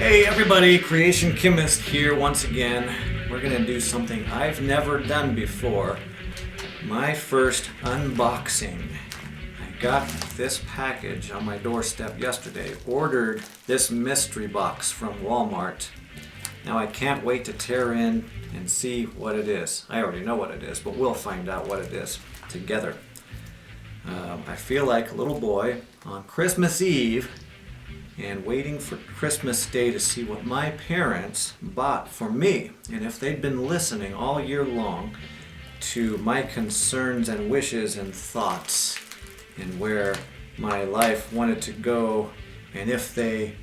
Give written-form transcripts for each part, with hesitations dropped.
Hey everybody, Creation Chemist here once again. We're going to do something I've never done before. My first unboxing. I got this package on my doorstep yesterday. Ordered this mystery box from Walmart. Now I can't wait to tear in and see what it is. I already know what it is, but we'll find out what it is together. I feel like a little boy on Christmas Eve and waiting for Christmas Day to see what my parents bought for me, and if they'd been listening all year long to my concerns and wishes and thoughts and where my life wanted to go, and if they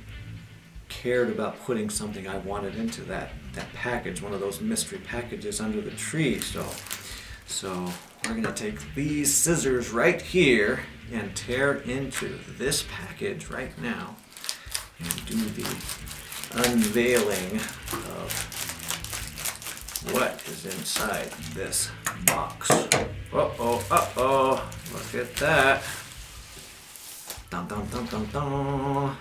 cared about putting something I wanted into that package, one of those mystery packages under the tree. So we're gonna take these scissors right here and tear into this package right now and do the unveiling of what is inside this box. Uh-oh, look at that. Dun dun dun dun dun.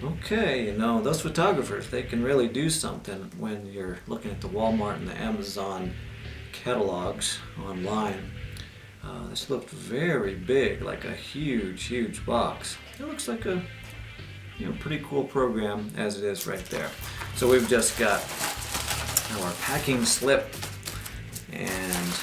Okay, you know, those photographers, they can really do something when you're looking at the Walmart and the Amazon catalogs online. This looked very big, like a huge box. It looks like a pretty cool program as it is right there. So we've just got our packing slip and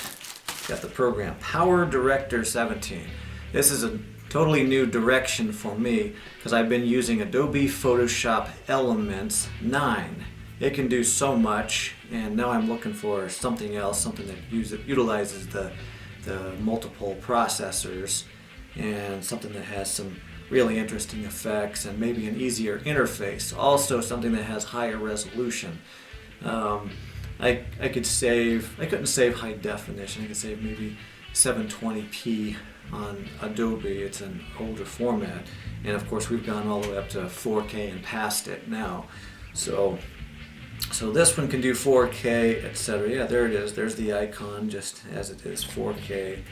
got the program Power Director 17. This is a totally new direction for me because I've been using Adobe Photoshop Elements 9. It can do so much, and now I'm looking for something else, something that utilizes the multiple processors and something that has some really interesting effects and maybe an easier interface. Also something that has higher resolution. I couldn't save high definition. I could save maybe 720p on Adobe. It's an older format, and of course we've gone all the way up to 4K and past it now. So this one can do 4K, etc. Yeah, there it is. There's the icon just as it is, 4K.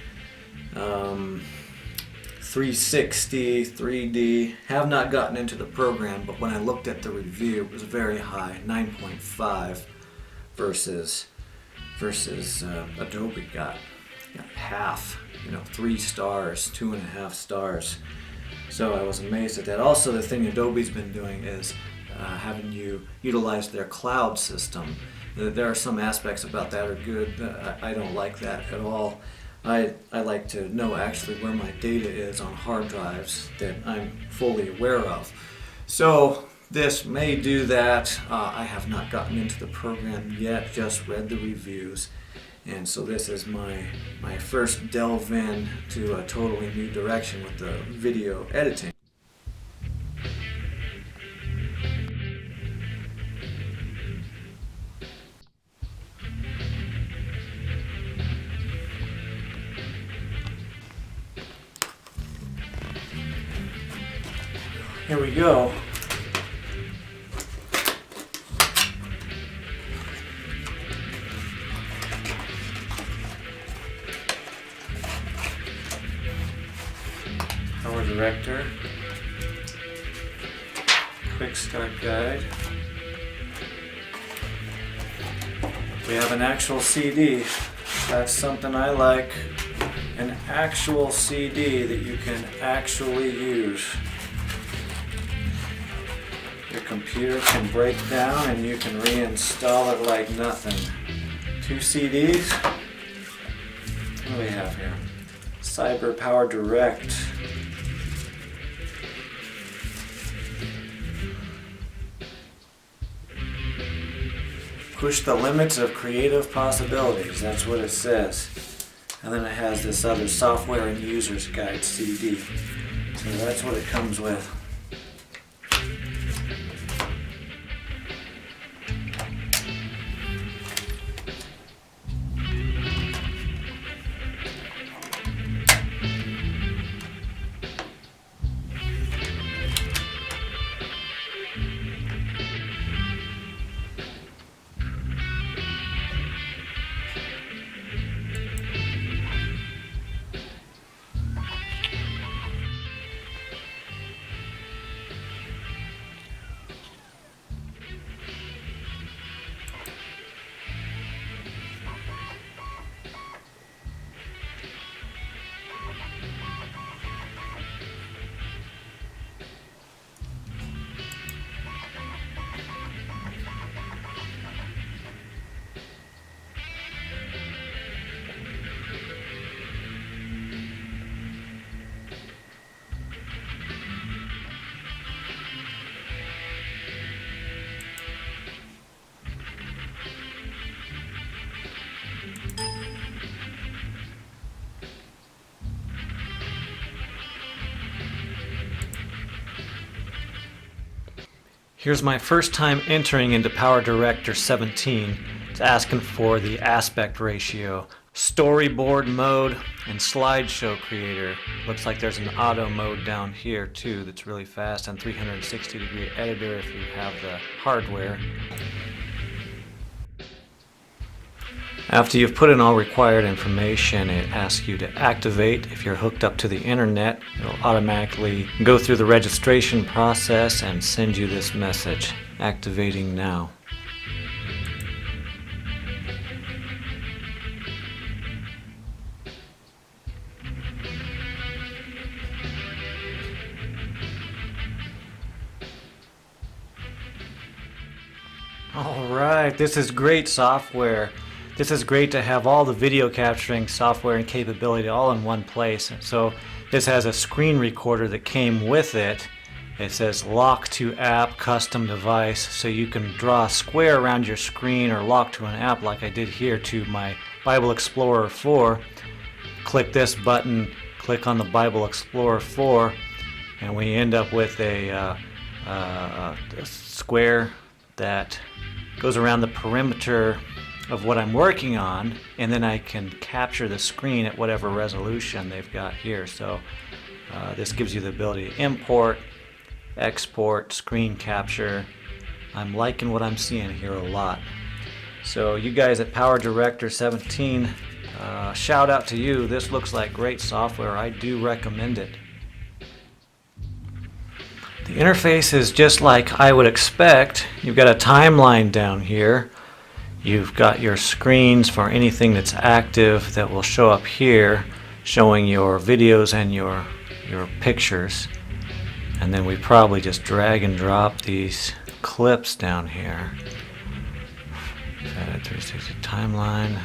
360, 3D. Have not gotten into the program, but when I looked at the review, it was very high, 9.5 versus Adobe got half, 3 stars, 2.5 stars. So I was amazed at that. Also, the thing Adobe's been doing is having you utilize their cloud system. There are some aspects about that are good. I don't like that at all. I like to know actually where my data is on hard drives that I'm fully aware of. So this may do that. I have not gotten into the program yet, just read the reviews. And so this is my first delve in to a totally new direction with the video editing. Here we go. Power Director. Quick Start Guide. We have an actual CD. That's something I like. An actual CD that you can actually use. Your computer can break down and you can reinstall it like nothing. 2 CDs. What do we have here? Cyber Power Direct. Push the limits of creative possibilities. That's what it says. And then it has this other software and users guide CD. So that's what it comes with. Here's my first time entering into PowerDirector 17. It's asking for the aspect ratio, storyboard mode, and slideshow creator. Looks like there's an auto mode down here too that's really fast, and 360-degree editor if you have the hardware. After you've put in all required information, it asks you to activate. If you're hooked up to the internet, it'll automatically go through the registration process and send you this message, activating now. Alright, this is great software. This is great to have all the video capturing software and capability all in one place. So this has a screen recorder that came with it. It says lock to app custom device, so you can draw a square around your screen or lock to an app like I did here to my Bible Explorer 4. Click this button, click on the Bible Explorer 4, and we end up with a square that goes around the perimeter of what I'm working on, and then I can capture the screen at whatever resolution they've got here. So this gives you the ability to import, export, screen capture. I'm liking what I'm seeing here a lot. So you guys at PowerDirector 17, shout out to you. This looks like great software. I do recommend it. The interface is just like I would expect. You've got a timeline down here. You've got your screens for anything that's active that will show up here, showing your videos and your pictures. And then we probably just drag and drop these clips down here. Added 360 timeline.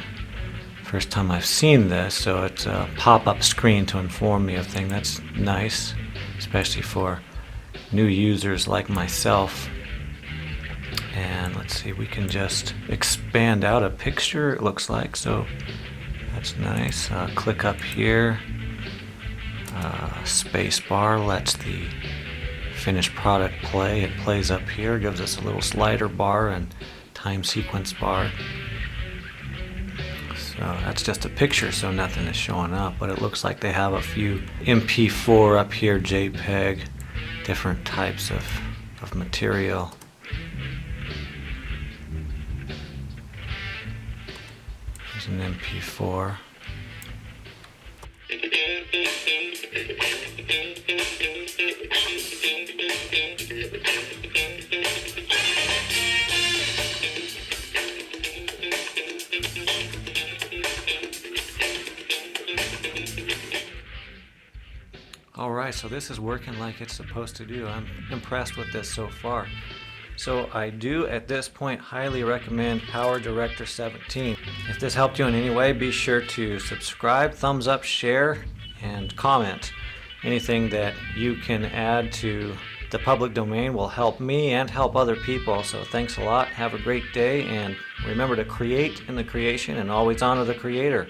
First time I've seen this, so it's a pop-up screen to inform me of things. That's nice, especially for new users like myself. And let's see, we can just expand out a picture, it looks like, so that's nice. Click up here, space bar lets the finished product play. It plays up here, gives us a little slider bar and time sequence bar. So that's just a picture, so nothing is showing up, but it looks like they have a few MP4 up here, JPEG, different types of material. There's an MP4. Alright, so this is working like it's supposed to do. I'm impressed with this so far. So I do at this point highly recommend PowerDirector 17. If this helped you in any way, be sure to subscribe, thumbs up, share, and comment. Anything that you can add to the public domain will help me and help other people. So thanks a lot, have a great day, and remember to create in the creation and always honor the Creator.